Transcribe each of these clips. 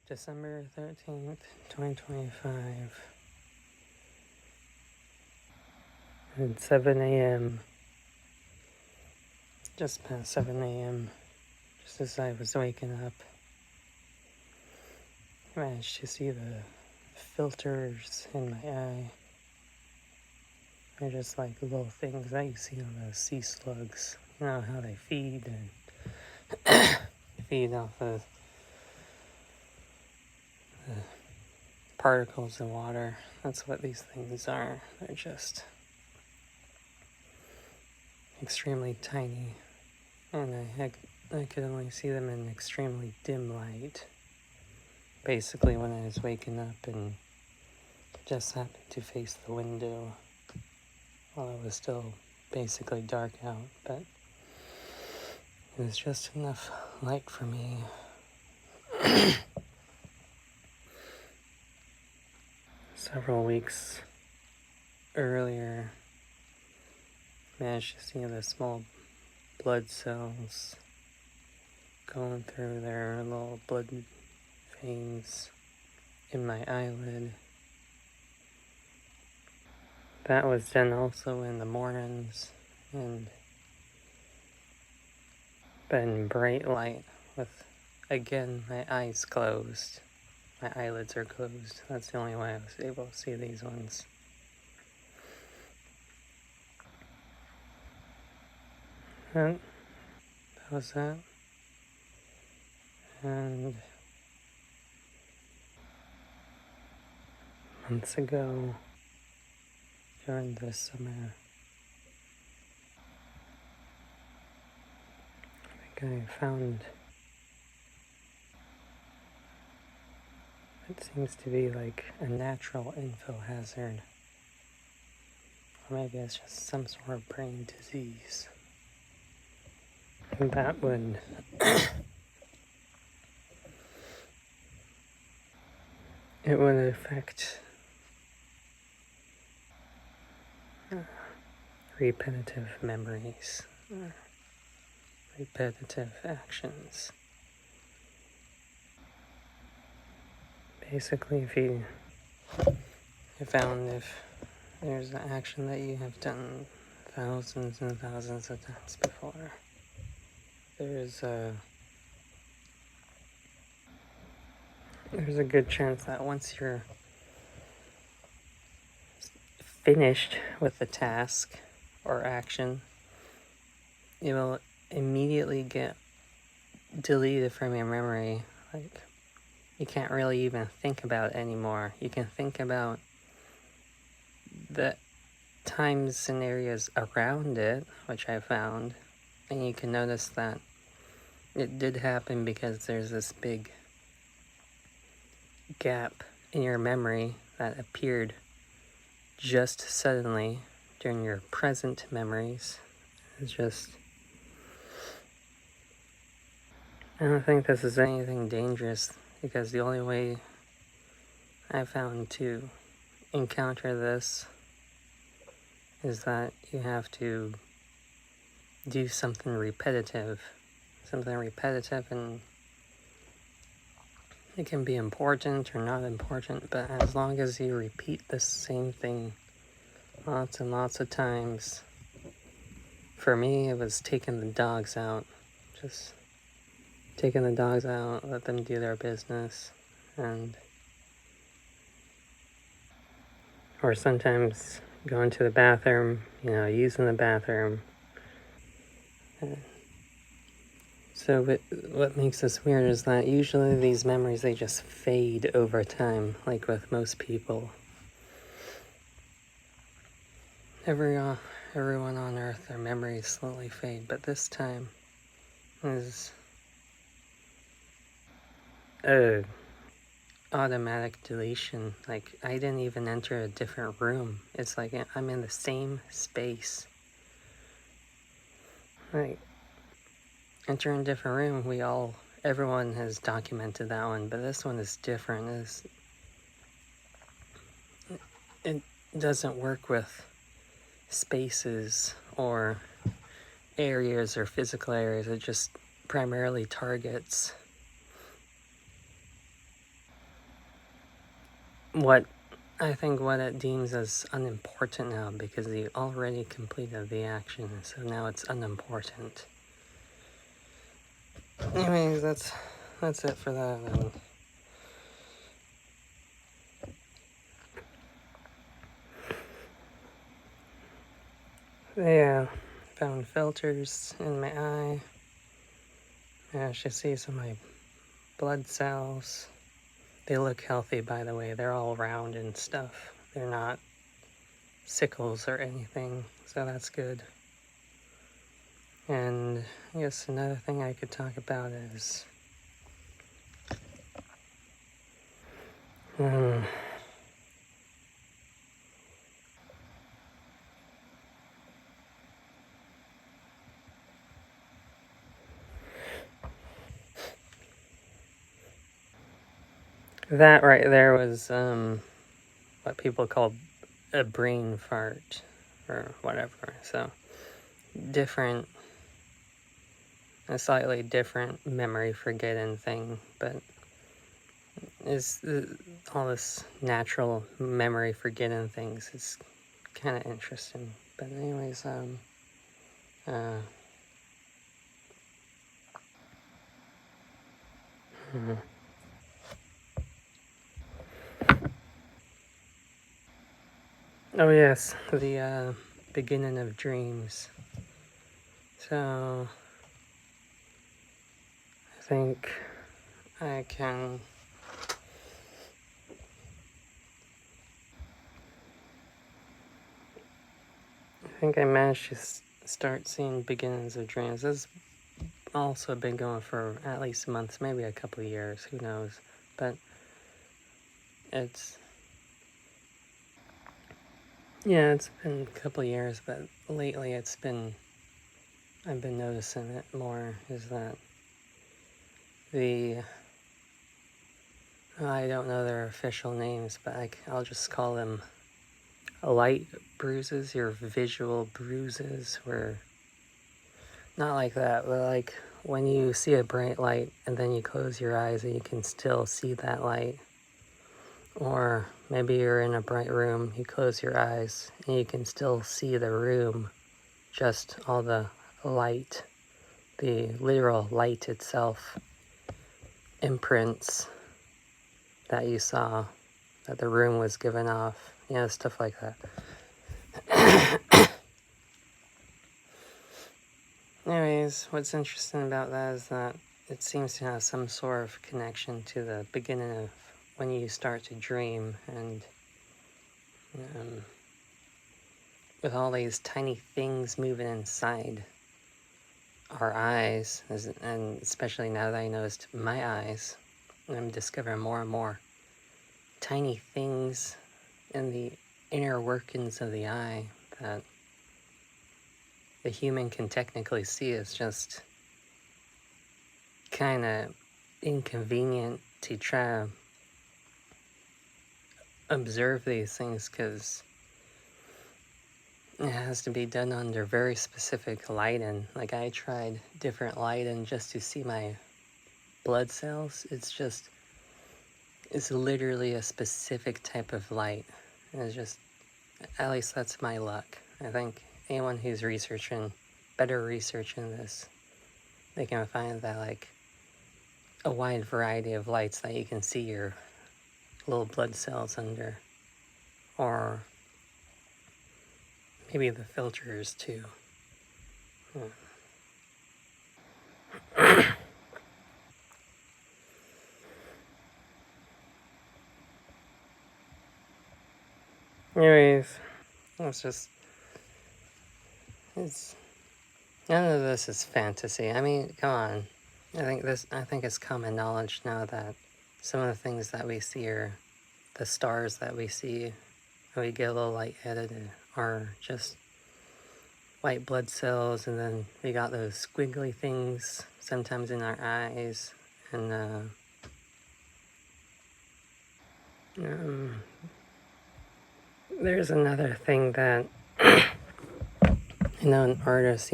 December 13th, 2025. At 7 a.m. Just past 7 a.m. Just as I was waking up, I managed to see the filters in my eye. They're just like little things that you see on those sea slugs. You know how they feed and feed off of the particles in water. That's what these things are. They're just extremely tiny, and I could only see them in extremely dim light. Basically, when I was waking up and just happened to face the window while it was still basically dark out, but it was just enough light for me. Several weeks earlier, managed to see the small blood cells going through their little blood veins in my eyelid. That was done also in the mornings, but in bright light with, again, my eyes closed. My eyelids are closed. That's the only way I was able to see these ones. And that was that. And months ago, during the summer, I think I found what seems to be like a natural info hazard. Or maybe it's just some sort of brain disease. And that would it would affect repetitive memories, repetitive actions. Basically, if there's an action that you have done thousands and thousands of times before, there's a good chance that once you're finished with the task or action, it will immediately get deleted from your memory. Like, you can't really even think about it anymore. You can think about the time scenarios around it, which I found, and you can notice that it did happen because there's this big gap in your memory that appeared just suddenly during your present memories. It's just, I don't think this is anything dangerous, because the only way I found to encounter this is that you have to do something repetitive, and it can be important or not important, but as long as you repeat the same thing lots and lots of times. For me, it was taking the dogs out. Just taking the dogs out, let them do their business, or sometimes going to the bathroom, using the bathroom. So what makes this weird is that usually these memories, they just fade over time, like with most people. Everyone on Earth, their memories slowly fade, but this time is automatic deletion. Like, I didn't even enter a different room. It's like I'm in the same space. Like, entering a different room, everyone has documented that one, but this one is different. It doesn't work with spaces or areas or physical areas. It just primarily targets what I think what it deems as unimportant now, because you already completed the action, so now it's unimportant. Anyways, that's it for that. Yeah, found filters in my eye. I should see some of my blood cells. They look healthy, by the way. They're all round and stuff. They're not sickles or anything, so that's good. And I guess another thing I could talk about is that right there was what people call a brain fart or whatever. So different, a slightly different memory forgetting thing, but is all this natural memory forgetting things is kind of interesting. But anyways, oh yes, the beginning of dreams. So I think I can. I think I managed to start seeing beginnings of dreams. This has also been going for at least months, maybe a couple of years, who knows. But it's, yeah, it's been a couple of years, but lately I've been noticing it more, is that I don't know their official names, but I'll just call them light bruises, your visual bruises, where, not like that, but like when you see a bright light and then you close your eyes and you can still see that light. Or maybe you're in a bright room, you close your eyes and you can still see the room, just all the light, the literal light itself imprints that you saw, that the room was given off, stuff like that. Anyways, what's interesting about that is that it seems to have some sort of connection to the beginning of when you start to dream, and with all these tiny things moving inside our eyes, and especially now that I noticed my eyes, I'm discovering more and more tiny things in the inner workings of the eye that the human can technically see. Is just kind of inconvenient to try to observe these things, because it has to be done under very specific lighting. Like, I tried different lighting just to see my blood cells. It's literally a specific type of light. And it's just, at least that's my luck. I think anyone who's better researching this, they can find that, like, a wide variety of lights that you can see your little blood cells under. Or maybe the filters too. Anyways, it's none of this is fantasy. I mean, come on. I think it's common knowledge now that some of the things that we see, are the stars that we see, and we get a little lightheaded, are just white blood cells, and then we got those squiggly things sometimes in our eyes, and there's another thing that an artist,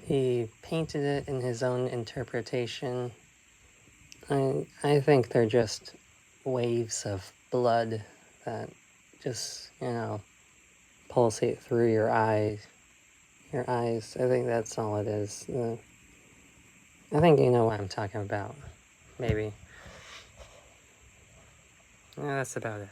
he painted it in his own interpretation. I think they're just waves of blood that just, pulsate through your eyes. I think that's all it is. I think you know what I'm talking about. Maybe. Yeah, that's about it.